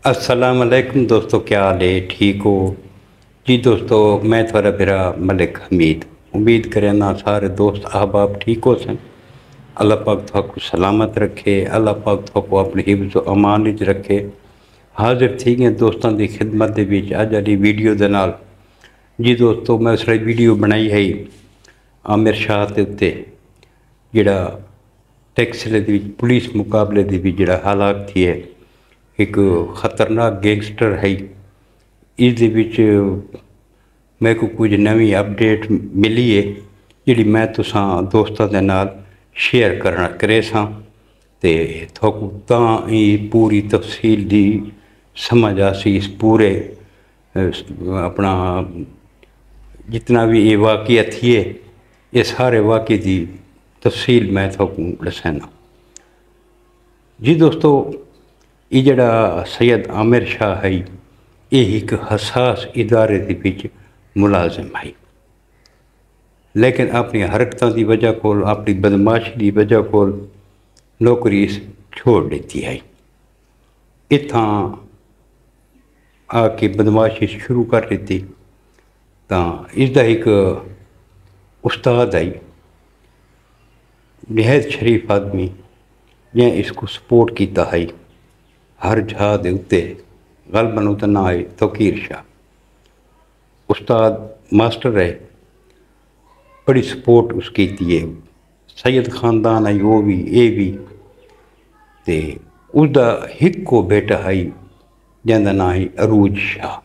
अस्सलाम वालेकुम दोस्तों, क्या हाल है? ठीक हो जी दोस्तों? मैं थोड़ा फिरा मलिक हमीद उम्मीद करना सारे दोस्त अहबाब ठीक हो सन। अल्लाह पाक थोको सलामत रखे, अल्लाह पाक थोको अपने हिफ्ज़ अमान विच रखे। हाजिर थी गए दोस्तों की खिदमत दे विच अज वाली वीडियो दे नाल। जी दोस्तों, मैं उस वीडियो बनाई है आमिर शाह के उत्ते जिहड़ा टैक्सले दे विच पुलिस मुकाबले दे विच जिहड़ा हालात थी है, एक खतरनाक गैंगस्टर है। इस मेरे को कुछ नवी अपडेट मिली है जी मैं तुसा दोस्तों के नाल शेयर करना करे सां ते थोकू ही पूरी तफसील दी समझ आसी। इस पूरे अपना जितना भी ये वाक़या थी है, ये सारे वाक़े की तफसील मैं थोकू दसना। जी दोस्तों, ये जड़ा सैयद आमिर शाह है, ये एक हसास इदारे के विच मुलाजिम है, लेकिन अपनी हरकतों की वजह को, अपनी बदमाशी की वजह को नौकरी छोड़ देती है। इत्थां आके बदमाशी शुरू कर दी तो इसका एक उस्ताद है, निहायत शरीफ आदमी, जिन्हें इसको सपोर्ट किया है हर जहा के उत्ते। गलबन उसका नाम है तौकीर शाह। उस्ताद मास्टर है, बड़ी सपोर्ट उसकी है। सैयद खानदान है वो भी, ये भी। तो उसका हिको बेटा है जिसका नाम है अरूज शाह।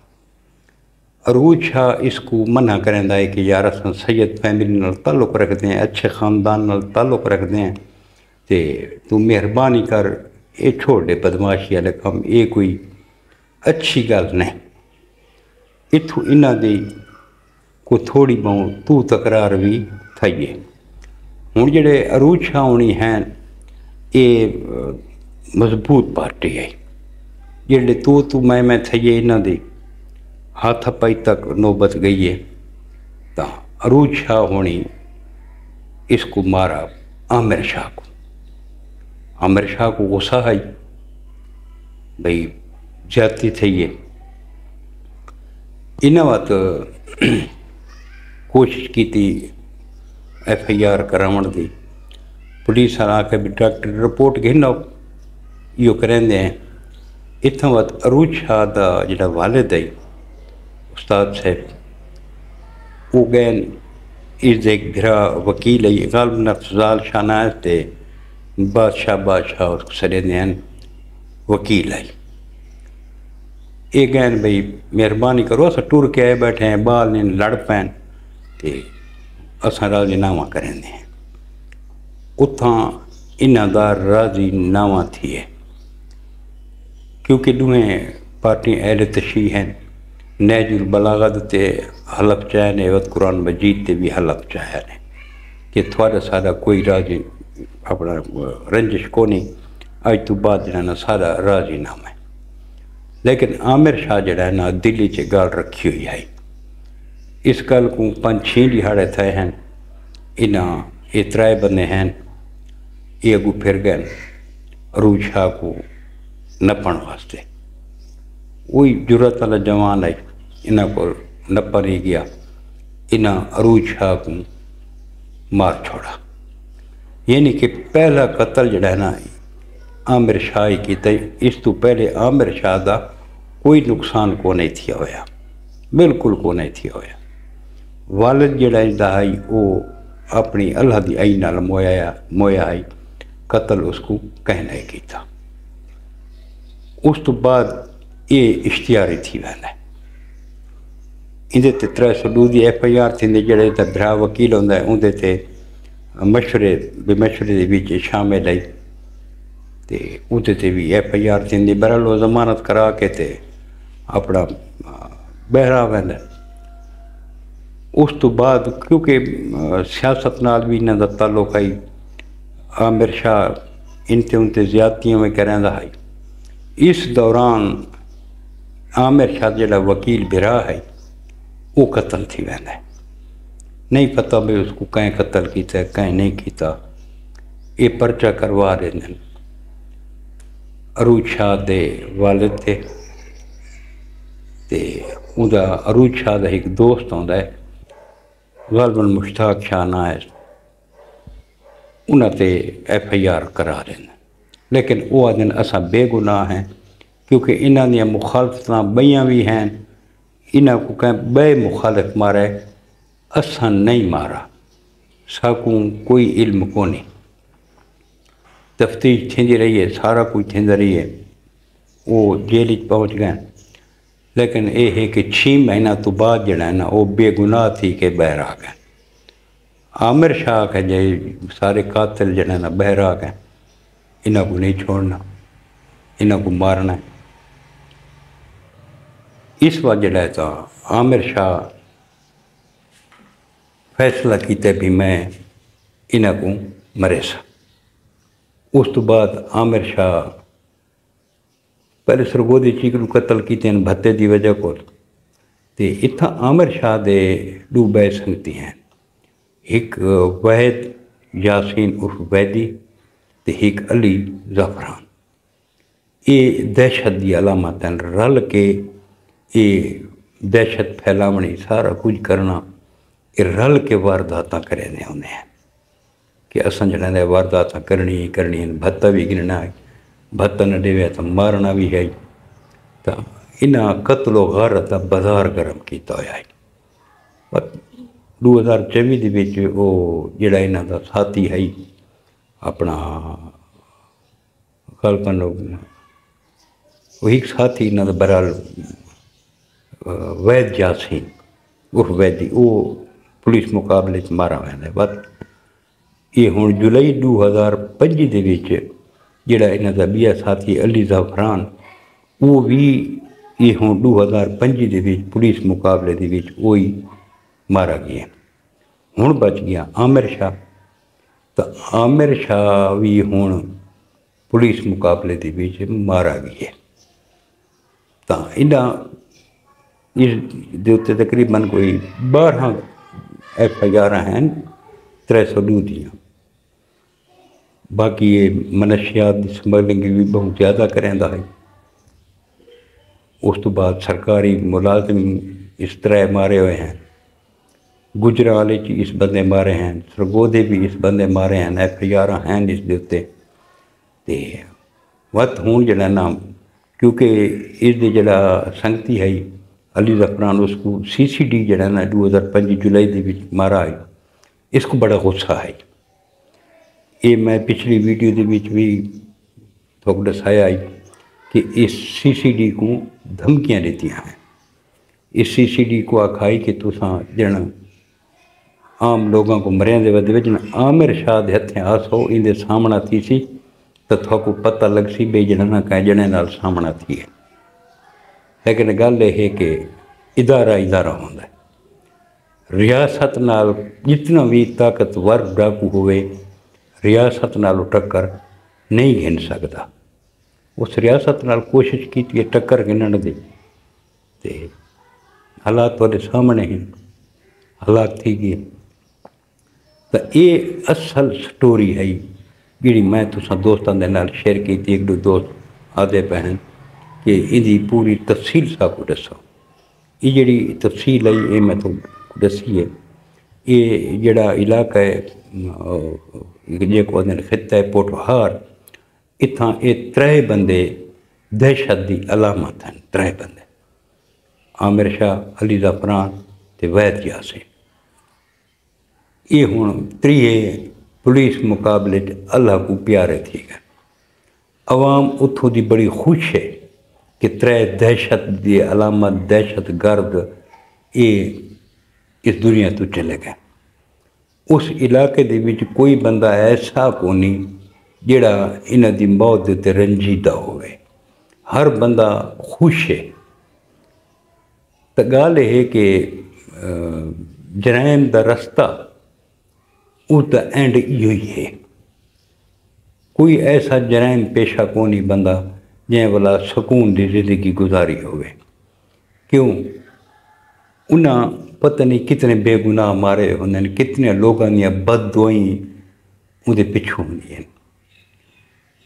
अरूज शाह इसको मना करेंदा है कि यार अस सैयद फैमिली नाल ताल्लुक रखते हैं, अच्छे खानदान नाल ताल्लुक रखते हैं, तो तू मेहरबानी कर ये छोड़ दे बदमाशी वाले काम, ये कोई अच्छी गल नहीं। इत्थों इन्हां दी को थोड़ी बहुत तू तकरार भी थई है। हुण जिहड़े अरूज शाह होनी हैं, ये मजबूत पार्टी है। जिहड़े तू मैं थई है, इन्हां दी हाथ पाई तक नौबत गई है। तो अरूज शाह होनी इसको मारा आमिर शाह को। आमिर शाह को गुस्सा है भाई ज्यादती थी है। इन्हें बात कोशिश की थी FIR करावन की। पुलिस आके भी डॉक्टर रिपोर्ट गिनो यो करेंदे हैं। इतों बात अरूज शाह का जिहड़ा वालिद है उस्ताद साहब, वो गए इस एक भिरा वकील है गालिबन अफजाल शाहनाज ते बादशाह उसको सरेंदे हैं वकील है। ये गैन भाई मेहरबानी करो, अस टुर के आए बैठे हैं, बाल ने लड़ पैन तो असा राजीनामा करेंदे हैं। उतना इन्हां दा राजीनामा थी है, क्योंकि दुहें पार्टी अहल तशी हैं। नहजुल बलागत ते हलफ चाहे ने, वत कुरान मजीद ते भी हलफ चाहे ने कि थोड़ा सारा कोई राजी अपना रंजिश को नहीं, अज तो बाद जरा सारा राजीनामा है। लेकिन आमिर शाह जड़ा है ना दिल्ली च गल रखी हुई है। इस गल को 5-6 दिहाड़े थे हैं। इन्हां ये 3 बंदे हैं, ये अगू फिर गए अरूज शाह को नपण वास्ते। वही जुरत वाला जवान है, इन्हां को नपा नहीं गया। इन्हां अरूज शाह को मार छोड़ा। यानी कि पहला कत्ल जड़ा है ना आमिर शाह ही किया। इस तो पहले आमिर शाह का कोई नुकसान को नहीं थी होया, बिल्कुल को नहीं थी होया। वालिद जड़ा इसदा है वो अपनी अल्लाह की आई नाल मोया है, कत्ल उसको कह नहीं किया। उस तो बाद ये इश्तिहारी थी वैन है। इहदे ते 302 की FIR थी। जड़े भरा वकील होंदा है उहदे ते मशवरे दे विच शामिल है, तो उहदे ते भी FIR थी। बहरहाल वो जमानत करा के ते अपना बहरा वैंदा। उस तो बाद क्योंकि सियासत नाल भी इन्हां दा ताल्लुक है, आमिर शाह इनते उनते ज्यादतियां में करेंदा है। इस दौरान आमिर शाह जिहड़ा वकील बिरा है वो कत्ल थी वैंदा है। नहीं पता भी उसको कहीं कत्ल किया कहीं नहीं किया। ये परचा करवा रहे हैं अरूज शाह दे वालिद थे ਤੇ ਉਹਦਾ ਅਰੂਜ ਸ਼ਾਹ ਦਾ ਇੱਕ ਦੋਸਤ ਆਉਂਦਾ ਹੈ, ਗਾਲਬਨ ਮੁਸ਼ਤਾਕ ਸ਼ਾਹ ਨਾਂ ਹੈ, ਉਹਨਾਂ 'ਤੇ FIR ਕਰਾ ਰਹੇ ਨੇ। ਲੇਕਿਨ ਉਹ ਆਖਦੇ ਨੇ ਅਸਾਂ ਬੇਗੁਨਾਹ ਹੈ, ਕਿਉਂਕਿ ਇਹਨਾਂ ਦੀਆਂ ਮੁਖਾਲਫਤਾਂ ਬਈਆਂ ਵੀ ਹਨ। ਇਹਨਾਂ को कहें बे मुखालिफ मारे, असा नहीं मारा, साकू कोई इल्म को नहीं। तफ्तीश थींदी रही है, सारा कुछ थींदा रही है, वो जेल पहुँच गए। लेकिन ये है कि 6 महीना तो बाद जड़ा है ना वो बेगुनाह थी के बहर आ गए। आमिर शाह के जे सारे कातिल जड़ा ना बहर आ गए, इन्हों को नहीं छोड़ना, इन्हों को मारना है। इस वजह तो आमिर शाह फैसला किया भी मैं इन्हों को मरे सा। उस तो बाद आमिर शाह पहले सरगोदी चीक को कतल किए भत्ते की वजह को। इत्थां आमिर शाह दे दो बै संगती हैं, एक वैद यासीन उर्फ वैदी ते एक अली ज़फ़रान। ये दहशत की अलामत हैं, रल के ये दहशत फैलावनी सारा कुछ करना, ये रल के वारदात करने आने हैं कि असां जड़ा वारदात करनी ही करनी, भत्ता भी गिनना है, भत्ता न देवे तो मारना भी है। तो इन्हां कत्लो गारत बाजार गर्म किया होया है। पर 2024 दे विच वो जिहड़ा इन्हां दा साथी है अपना कल्पन वो एक साथी इन्हां दा बहरहाल वैद यासीन उर्फ वैदी, वो पुलिस मुकाबले मारा हुआ है। बस ये हुण जुलाई 2025 दे विच जिहड़ा इन्हां दा बीआ साथी अली ज़फ़रान, वो भी ये हुण 2025 दे विच पुलिस मुकाबले दे विच वो ही मारा गया। हुण बच गया आमिर शाह। तो आमिर शाह भी हुण पुलिस मुकाबले दे विच मारा गया। तो इन्हां इस दे उत्ते तकरीबन कोई 12 FIR हैं 302 दियाँ। बाकी ये मनशियात की स्मगलिंग भी बहुत ज़्यादा करेंदा है। उस तो बाद सरकारी मुलाजिम इस तरह मारे हुए हैं, गुजराले च इस बंदे मारे हैं, सरगोदे भी इस बंदे मारे हैं, FIR हैं इस दे उत्ते। ते वत हुण जड़ा ना क्योंकि इस दे जड़ा संगती है अली ज़फ़रान, उसको CCD जड़ा ना 2025 जुलाई दे विच मारा है। इसको बड़ा गुस्सा है। ये मैं पिछली वीडियो दे विच भी थोड़ा दसाया है कि इस CCD को धमकियां देती हैं। इस CCD को आखाई कि तुसां जण आम लोगों को मरियां दे वदे विच आमिर शाह दे हत्थें आसो इनके सामना थी सी तो थोको पता लग सी बे जण ना कहीं जने नाल सामना थी है। लेकिन गल यह है कि इदारा इदारा होंदा है। रियासत नाल जितना भी ताकतवर डाकू होवे रियासत नाल टक्कर नहीं गिन सकता। उस रियासत नाल कोशिश की टक्कर गिनण दी ते हालात तुहाडे सामने हैं, हालात थी गए। तो ये असल स्टोरी है जिहड़ी मैं तुसां दोस्तां दे नाल शेयर की। एक दो दोस्त आदे पैन कि इहदी पूरी तफसील साकू दसो। ये जिहड़ी तफसील है ये मैं तुहानूं दसी है। ये जिहड़ा इलाका है जेको आखदे ने खिता है पोठहार, इत्थां ये 3 बंदे दहशत की अलामत हैं। 3 बंदे आमिर शाह, अली ज़फ़रान ते वैद यासीन। ये हुण 3 पुलिस मुकाबले अल्लाह को प्यारे थी गए। अवाम उतों की बड़ी खुश है कि 3 दहशत की अलामत दहशत गर्द ये इस दुनिया तो चले गए। उस इलाके दे विच कोई बंदा ऐसा को नहीं जिहड़ा इन्हां दी मौत दे उत्ते रंजीदा होवे। हर बंदा खुश है। तो गल है कि जराइम का रस्ता उसका एंड इहो ही है। कोई ऐसा जराइम पेशा को नहीं बंदा जै वाला सुकून की जिंदगी गुजारी होवे। क्यों? उन्हें पता नहीं कितने बेगुनाह मारे होंगे, कितने लोगों दी बददुआई उहदे पिछू होंदियां।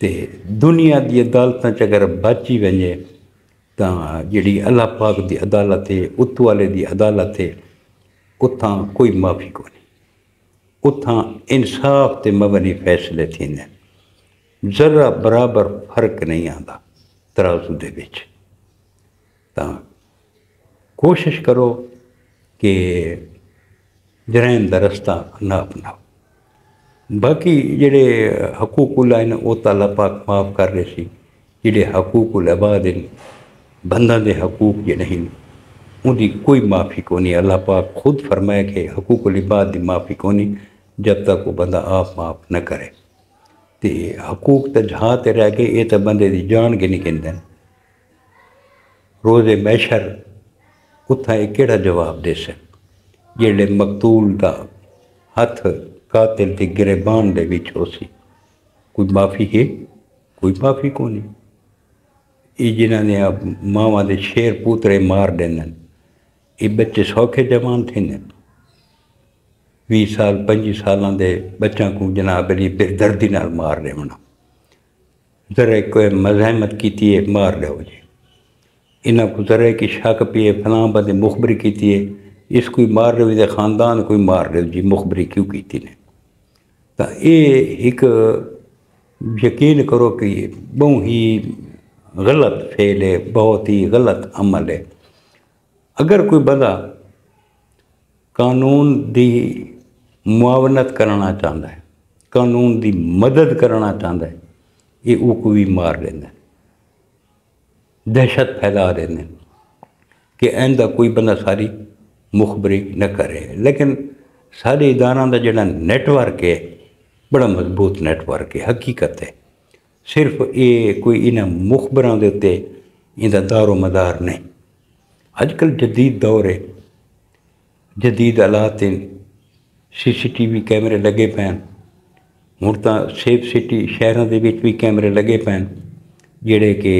ते दुनिया की अदालतों अगर बच ही वजे ਤਾਂ ਜਿਹੜੀ ਅੱਲਾਹ ਪਾਕ ਦੀ ਅਦਾਲਤ ਹੈ, ਉੱਤੋਂ ਵਾਲੇ ਦੀ ਅਦਾਲਤ ਹੈ, ਉੱਥਾਂ ਕੋਈ ਮਾफ़ी कोन्हे। ਉੱਥਾਂ इंसाफ़ ते मबनी फैसले थींदे आहिनि। ज़रा बराबर फ़र्क़ु नहीं आंदा तराज़ू दे विच। तां कोशिश करो कि जरैम दा रस्ता ना अपनाओ। बाकी ਜਿਹੜੇ ਹਕੂਕੁਲ ਆਇਨ ਉਹ ਤਾਂ ਅੱਲਾਹ ਪਾਕ ਮਾफ़ ਕਰ ਰਹੇ ਸੀ। ਜਿਹੜੇ ਹਕੂਕੁਲ ਇਬਾਦ ਹਨ, ਬੰਦਾਂ ਦੇ ਹਕੂਕ ਜਿਹੜੇ ਹਨ, ਉਹਦੀ ਕੋਈ ਮਾफ़ी कोन्हे। अल्लाह पाक खुद फरमाए कि हकूकुल इबाद की माफ़ी कोन्हे जब तक वो बंदा आप माफ़ न करे। तो हकूक तो जहाँ ते रह गए, ये तो बंदे की जान गिनी गिनते हैं। रोज़े मैशर उत्थां ये केड़ा जवाब देसे जेड़े मकतूल का हथ कातिल की गिरबान दे विच होसी? कोई माफ़ी है? कोई माफ़ी कोनी। ये जिन्हां ने मावां दे शेर पूतरे मार देंदे, ये बच्चे सौखे जवान थींदे। 20 साल 25 सालां दे बच्चों को जनाब अली बेदर्दी नाल मार देवना। जरा कोई मज़ाहमत की है मार दो जी। इन्हां को जरा की शक पी है फलां बंदे मुखबरी की है, इस कोई मार रहे हो, ख़ानदान कोई मार रहे हो जी, मुखबरी क्यों की ने? तो ये एक यकीन करो कि बहुत ही गलत फेल है, बहुत ही गलत अमल है। अगर कोई बंदा कानून की मुआवनत करना चाहता है, कानून की मदद करना चाहता है, ये को भी मार देंगे, दहशत फैला देंगे कि इंदा कोई बंदा सारी मुखबरी न करे। लेकिन सारे इदारों का जोड़ा नैटवर्क है, बड़ा मजबूत नैटवर्क है, हकीकत है। सिर्फ ये कोई इन्हां मुखबरां दे उत्ते इहदा दारो मदार नहीं। अजकल जदीद दौर है, जदीद हालात हैं, CCTV कैमरे लगे पे हैं। हुण तां सेफ सिटी शहरों दे विच भी कैमरे लगे पे हैं जिहड़े कि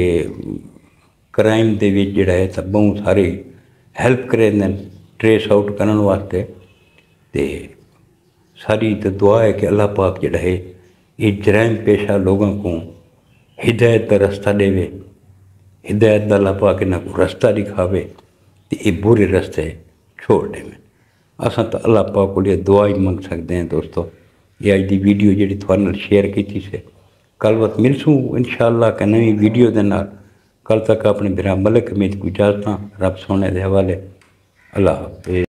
क्राइम दे विच जिहड़ा है तां बहुत सारे हैल्प करे ने ट्रेस आउट करने वास्ते। ते सारी तो दुआ है कि अल्लाह पाक जिहड़ा है ये जराइम पेशा लोगों को हिदायत का रास्ता देवे, हिदायत का अल्लाह पाक इन्हां को रास्ता दिखावे तो ये बुरे रास्ते छोड़ देवे। असां तो अल्लाह पाक को लिए दुआ ही मंग सकते हैं। दोस्तों, ये अज की वीडियो जी थोड़े नाल शेयर की से, कल वत मिलसूँ इंशाअल्लाह के नवी वीडियो के नाल। कल तक अपने बिरा मलिक में को इजाजत, रब सोने के हवाले। अल्लाह हाफ़िज़।